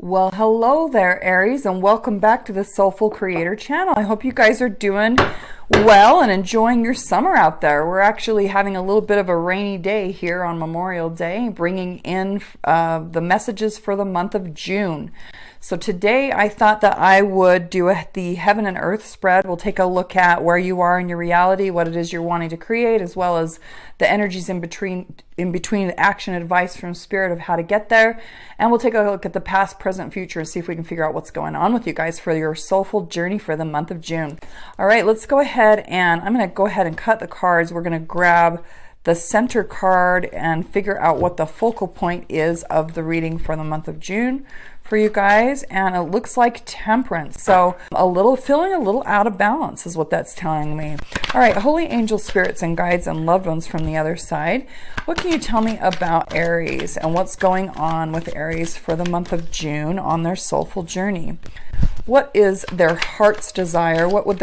Well, hello there, Aries, and welcome back to the SoulFull Creator channel. I hope you guys are doing well and enjoying your summer out there. We're actually having a little bit of a rainy day here on Memorial Day, bringing in the messages for the month of June. So today I thought that I would do the heaven and earth spread. We'll take a look at where you are in your reality, what it is you're wanting to create, as well as the energies in between the action advice from Spirit of how to get there. And we'll take a look at the past, present, future, and see if we can figure out what's going on with you guys for your soulful journey for the month of June. All right, let's go ahead and I'm going to go ahead and cut the cards. We're going to grab the center card and figure out what the focal point is of the reading for the month of June for you guys. And it looks like Temperance. So feeling a little out of balance is what that's telling me. All right, holy angel spirits and guides and loved ones from the other side. What can you tell me about Aries and what's going on with Aries for the month of June on their soulful journey? What is their heart's desire? What does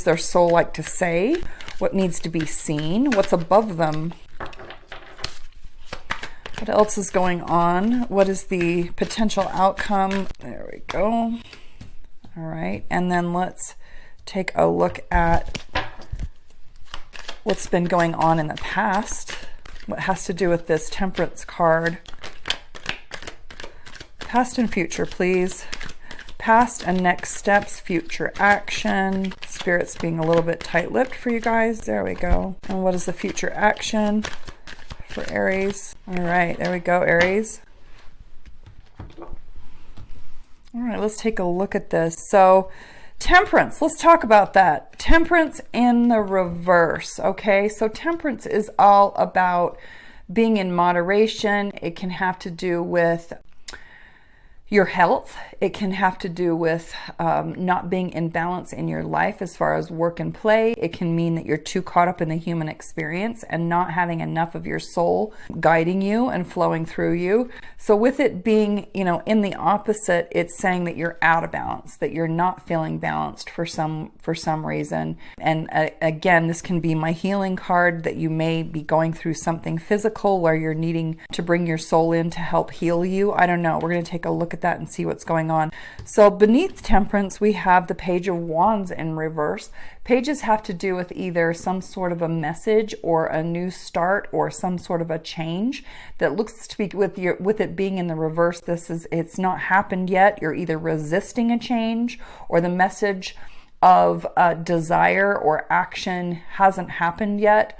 their soul like to say? What needs to be seen? What's above them? What else is going on? What is the potential outcome? There we go. All right, and then let's take a look at what's been going on in the past. What has to do with this Temperance card? Past and future, please. Past and next steps, future action. Spirit's being a little bit tight-lipped for you guys. There we go. And what is the future action for Aries? All right, there we go, Aries. All right, let's take a look at this. So Temperance, let's talk about that. Temperance in the reverse, okay? So Temperance is all about being in moderation. It can have to do with your health. It can have to do with not being in balance in your life as far as work and play. It can mean that you're too caught up in the human experience and not having enough of your soul guiding you and flowing through you. So with it being, in the opposite, it's saying that you're out of balance, that you're not feeling balanced for some reason. And again, this can be my healing card, that you may be going through something physical where you're needing to bring your soul in to help heal you. I don't know. We're going to take a look at that and see what's going on. So beneath Temperance, we have the Page of Wands in reverse. Pages have to do with either some sort of a message or a new start or some sort of a change that looks to be with it being in the reverse. It's not happened yet. You're either resisting a change or the message of desire or action hasn't happened yet.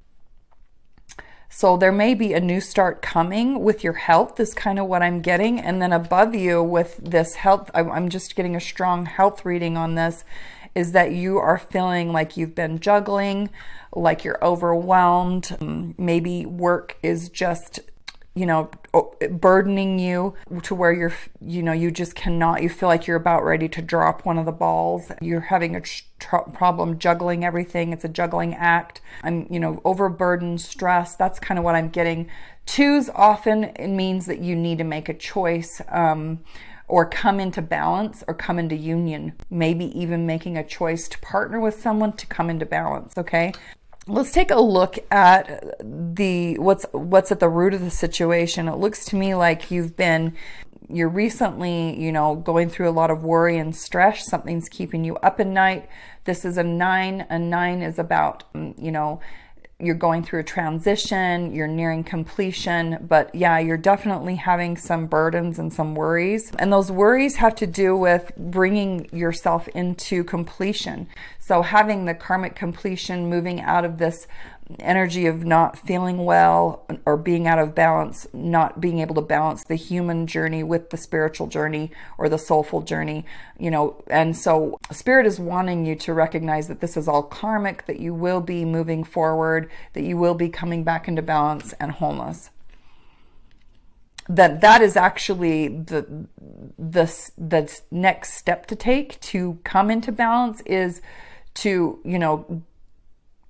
So there may be a new start coming with your health is kind of what I'm getting. And then above you with this health, I'm just getting a strong health reading on this, is that you are feeling like you've been juggling, like you're overwhelmed. Maybe work is just, burdening you to where you just cannot, you feel like you're about ready to drop one of the balls. You're having a problem juggling everything. It's a juggling act. I'm, overburdened, stress. That's kind of what I'm getting. Twos often it means that you need to make a choice, or come into balance or come into union. Maybe even making a choice to partner with someone to come into balance. Okay. Let's take a look at what's at the root of the situation. It looks to me like you're recently, going through a lot of worry and stress. Something's keeping you up at night. This is a 9. A 9 is about, you're going through a transition, you're nearing completion, but yeah, you're definitely having some burdens and some worries. And those worries have to do with bringing yourself into completion. So having the karmic completion, moving out of this energy of not feeling well or being out of balance, not being able to balance the human journey with the spiritual journey or the soulful journey, and so Spirit is wanting you to recognize that this is all karmic, that you will be moving forward, that you will be coming back into balance and wholeness. That is actually the next step to take to come into balance, is to,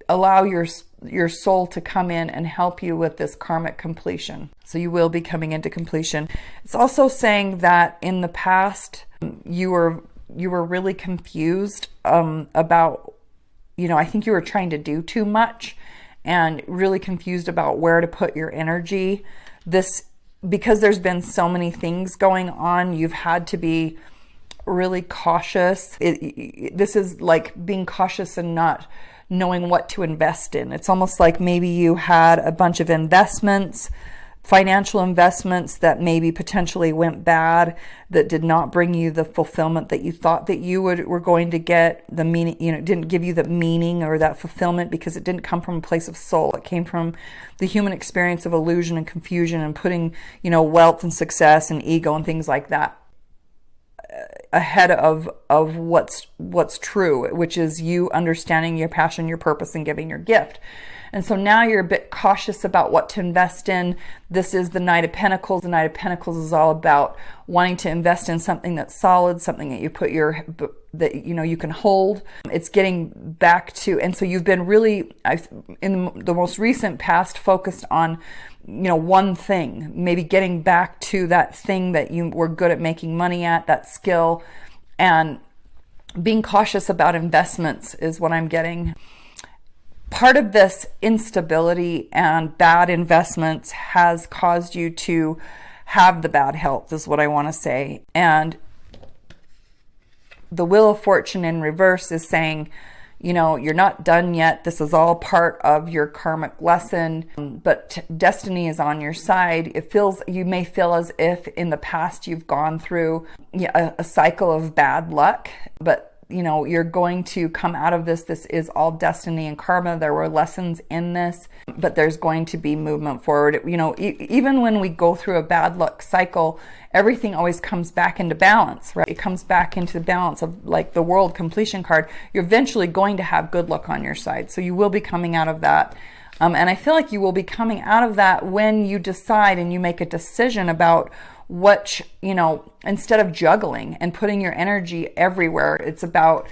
allow your soul to come in and help you with this karmic completion. So you will be coming into completion. It's also saying that in the past, you were really confused about, I think you were trying to do too much and really confused about where to put your energy. This because there's been so many things going on, you've had to be really cautious. This is like being cautious and not knowing what to invest in. It's almost like maybe you had a bunch of investments, financial investments that maybe potentially went bad, that did not bring you the fulfillment that you thought that you were going to get. The meaning, it didn't give you the meaning or that fulfillment because it didn't come from a place of soul. It came from the human experience of illusion and confusion and putting, wealth and success and ego and things like that ahead of what's true, which is you understanding your passion, your purpose, and giving your gift. And so now you're a bit cautious about what to invest in. This is the Knight of Pentacles. The Knight of Pentacles is all about wanting to invest in something that's solid, something that you put you can hold. It's getting back to, and so you've been really, in the most recent past, focused on, one thing, maybe getting back to that thing that you were good at making money at, that skill, and being cautious about investments is what I'm getting. Part of this instability and bad investments has caused you to have the bad health, is what I want to say. And the Wheel of Fortune in reverse is saying, you're not done yet. This is all part of your karmic lesson, but destiny is on your side. You may feel as if in the past you've gone through a cycle of bad luck, but you're going to come out of this. This is all destiny and karma. There were lessons in this, but there's going to be movement forward. Even when we go through a bad luck cycle, everything always comes back into balance, right? It comes back into the balance of, like the World Completion card. You're eventually going to have good luck on your side. So you will be coming out of that. And I feel like you will be coming out of that when you decide and you make a decision about what, instead of juggling and putting your energy everywhere. It's about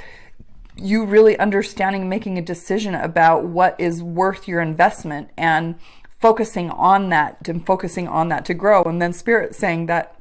you really understanding, making a decision about what is worth your investment and focusing on that to grow. And then Spirit saying that,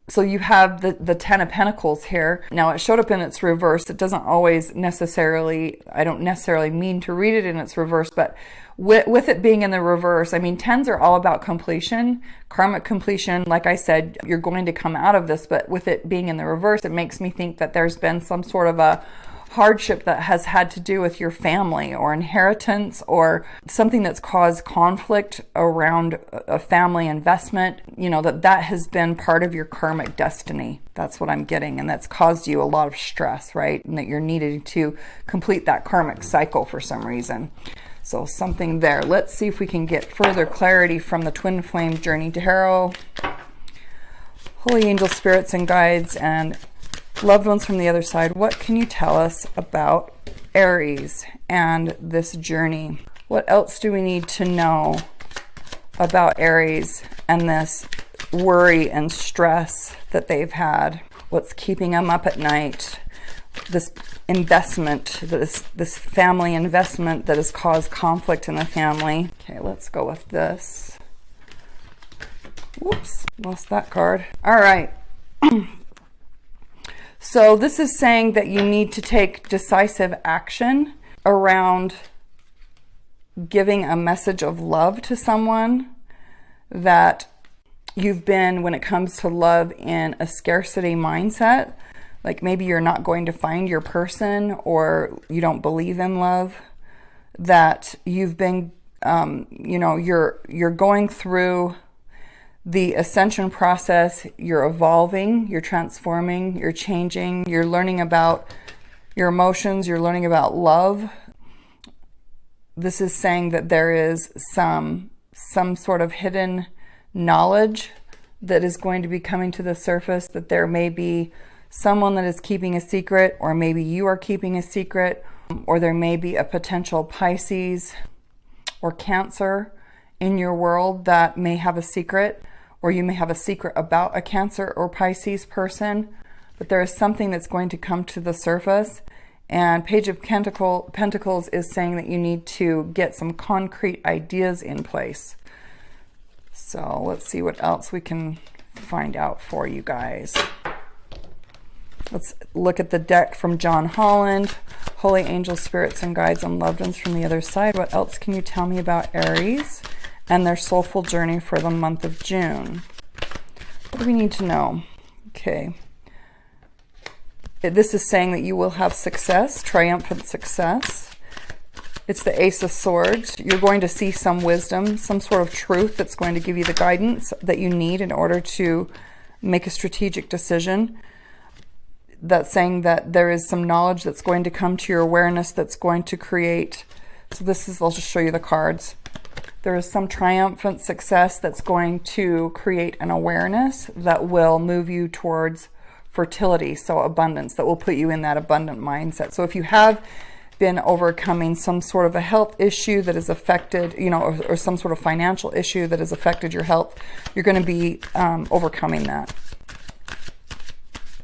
so you have the Ten of Pentacles here. Now it showed up in its reverse. It doesn't always necessarily, I don't necessarily mean to read it in its reverse, but with it being in the reverse, tens are all about completion, karmic completion. Like I said, you're going to come out of this, but with it being in the reverse, it makes me think that there's been some sort of a hardship that has had to do with your family or inheritance or something that's caused conflict around a family investment, that has been part of your karmic destiny. That's what I'm getting. And that's caused you a lot of stress, right? And that you're needing to complete that karmic cycle for some reason. So something there. Let's see if we can get further clarity from the Twin Flame Journey Tarot. Holy angel spirits and guides and loved ones from the other side, what can you tell us about Aries and this journey? What else do we need to know about Aries and this worry and stress that they've had? What's keeping them up at night? This investment, this family investment that has caused conflict in the family. Okay, let's go with this. Whoops, lost that card. All right. So this is saying that you need to take decisive action around giving a message of love to someone, that you've been, when it comes to love, in a scarcity mindset. Like maybe you're not going to find your person, or you don't believe in love, that you've been, you're going through the ascension process, you're evolving, you're transforming, you're changing, you're learning about your emotions, you're learning about love. This is saying that there is some sort of hidden knowledge that is going to be coming to the surface, that there may be someone that is keeping a secret, or maybe you are keeping a secret, or there may be a potential Pisces or Cancer in your world that may have a secret, or you may have a secret about a Cancer or Pisces person, but there is something that's going to come to the surface. And Page of Pentacles is saying that you need to get some concrete ideas in place. So let's see what else we can find out for you guys. Let's look at the deck from John Holland. Holy angels, spirits, and guides and loved ones from the other side. What else can you tell me about Aries and their soulful journey for the month of June. What do we need to know? Okay. This is saying that you will have success, triumphant success. It's the Ace of Swords. You're going to see some wisdom, some sort of truth that's going to give you the guidance that you need in order to make a strategic decision. That's saying that there is some knowledge that's going to come to your awareness that's going to create. So this is, I'll just show you the cards. There is some triumphant success that's going to create an awareness that will move you towards fertility, so abundance, that will put you in that abundant mindset. So if you have been overcoming some sort of a health issue that has affected, you know, or some sort of financial issue that has affected your health, you're going to be overcoming that.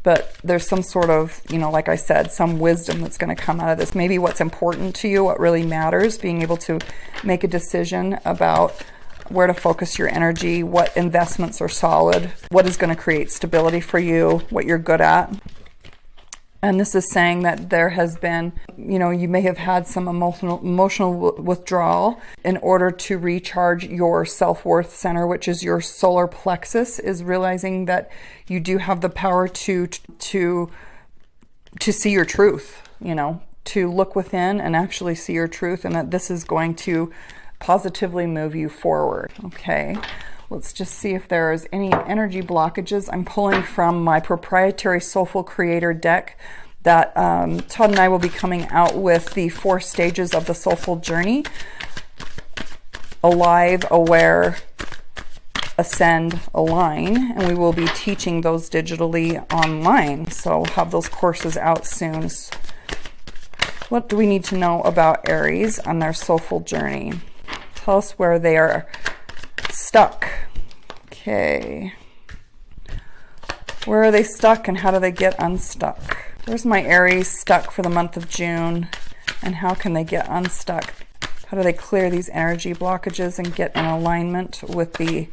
But there's some sort of, you know, like I said, some wisdom that's going to come out of this. Maybe what's important to you, what really matters, being able to make a decision about where to focus your energy, what investments are solid, what is going to create stability for you, what you're good at. And this is saying that there has been, you know, you may have had some emotional withdrawal in order to recharge your self-worth center, which is your solar plexus, is realizing that you do have the power to see your truth, you know, to look within and actually see your truth, and that this is going to positively move you forward. Okay. Let's just see if there's any energy blockages. I'm pulling from my proprietary SoulFull Creator deck that Todd and I will be coming out with the 4 stages of the soulful journey: alive, aware, ascend, align, and we will be teaching those digitally online. So we'll have those courses out soon. What do we need to know about Aries on their soulful journey? Tell us where they are stuck. Okay. Where are they stuck and how do they get unstuck? Where's my Aries stuck for the month of June, and how can they get unstuck? How do they clear these energy blockages and get in alignment with the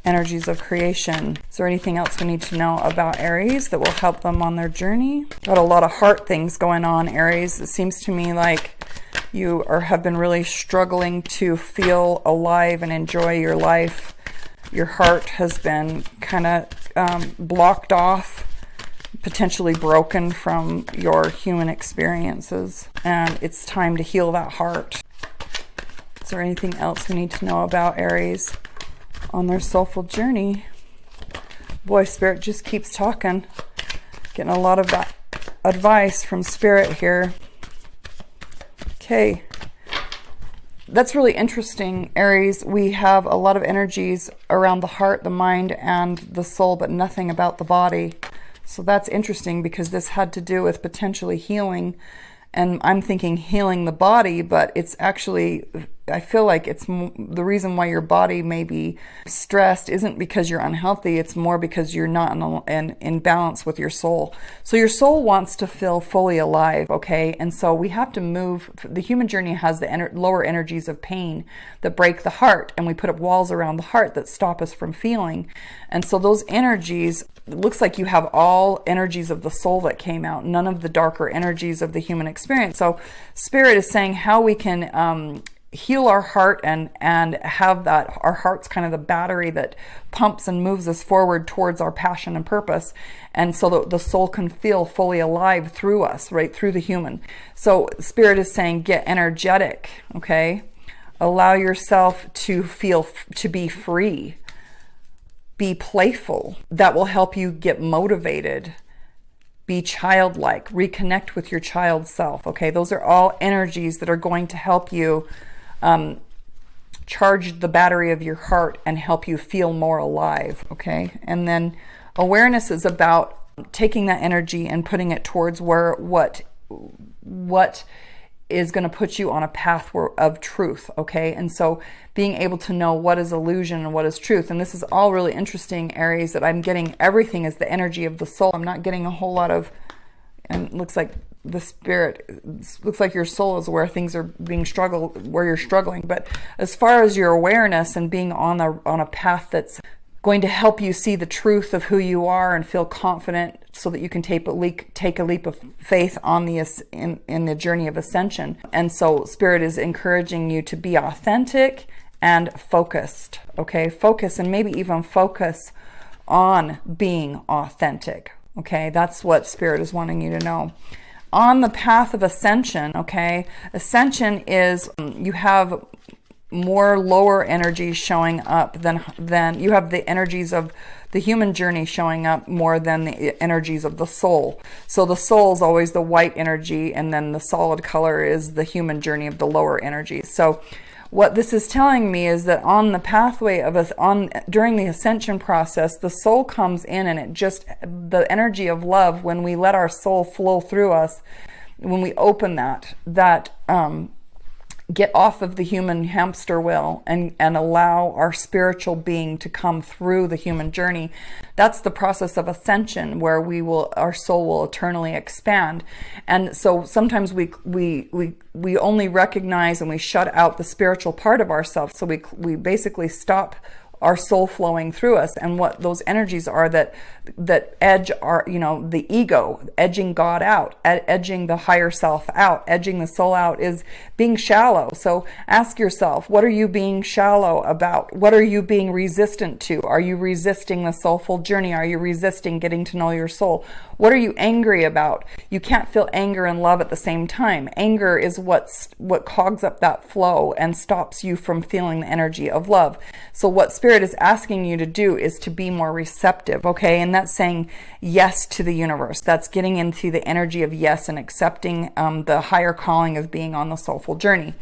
energies of creation? Is there anything else we need to know about Aries that will help them on their journey? Got a lot of heart things going on, Aries. It seems to me like you have been really struggling to feel alive and enjoy your life. Your heart has been kind of blocked off, potentially broken from your human experiences, and it's time to heal that heart. Is there anything else we need to know about Aries on their soulful journey? Boy, Spirit just keeps talking. Getting a lot of that advice from Spirit here. Okay. That's really interesting, Aries. We have a lot of energies around the heart, the mind, and the soul, but nothing about the body. So that's interesting because this had to do with potentially healing. And I'm thinking healing the body, but it's actually, I feel like it's the reason why your body may be stressed isn't because you're unhealthy. It's more because you're not in balance with your soul. So your soul wants to feel fully alive, okay? And so we have to move. The human journey has the lower energies of pain that break the heart, and we put up walls around the heart that stop us from feeling. And so those energies, it looks like you have all energies of the soul that came out, none of the darker energies of the human experience. So Spirit is saying how we can heal our heart and have that, our heart's kind of the battery that pumps and moves us forward towards our passion and purpose. And so that the soul can feel fully alive through us, right, through the human. So Spirit is saying get energetic, okay? Allow yourself to feel, to be free. Be playful. That will help you get motivated. Be childlike. Reconnect with your child self. Okay, those are all energies that are going to help you charge the battery of your heart and help you feel more alive. Okay, and then awareness is about taking that energy and putting it towards what is going to put you on a path of truth, okay? And so being able to know what is illusion and what is truth. And this is all really interesting, Aries, that I'm getting everything is the energy of the soul. I'm not getting a whole lot of, and it looks like the Spirit, looks like your soul is where things are being where you're struggling. But as far as your awareness and being on a path that's going to help you see the truth of who you are and feel confident so that you can take a leap of faith on in the journey of ascension. And so Spirit is encouraging you to be authentic and focused. Okay, focus, and maybe even focus on being authentic. Okay, that's what Spirit is wanting you to know. On the path of ascension, okay, ascension is you have more lower energies showing up than you have the energies of the human journey showing up more than the energies of the soul. So the soul is always the white energy, and then the solid color is the human journey of the lower energies. So what this is telling me is that on the pathway of us, during the ascension process, the soul comes in, and it just, the energy of love, when we let our soul flow through us, when we open that get off of the human hamster wheel and allow our spiritual being to come through the human journey. That's the process of ascension, where our soul will eternally expand. And so sometimes we only recognize and we shut out the spiritual part of ourselves. So we basically stop our soul flowing through us. And what those energies are that edge our, the ego, edging God out, edging the higher self out, edging the soul out, is being shallow. So ask yourself, what are you being shallow about? What are you being resistant to? Are you resisting the soulful journey? Are you resisting getting to know your soul? What are you angry about? You can't feel anger and love at the same time. Anger is what clogs up that flow and stops you from feeling the energy of love. So what Spirit is asking you to do is to be more receptive, okay? And that's saying yes to the universe. That's getting into the energy of yes and accepting the higher calling of being on the soulful journey.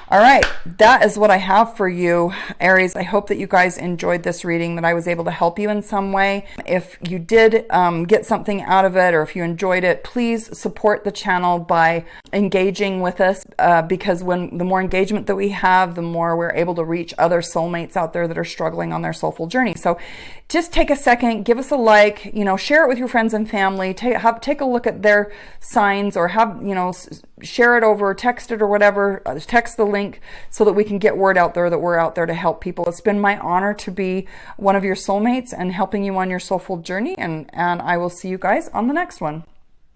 All right, that is what I have for you, Aries. I hope that you guys enjoyed this reading, that I was able to help you in some way. If you did get something out of it, or if you enjoyed it, please support the channel by engaging with us, because the more engagement that we have, the more we're able to reach other soulmates out there that are struggling on their soulful journey. So just take a second, give us a like, share it with your friends and family, take a look at their signs, or share it over, text it or whatever, text the link so that we can get word out there that we're out there to help people. It's been my honor to be one of your soulmates and helping you on your soulful journey, and I will see you guys on the next one.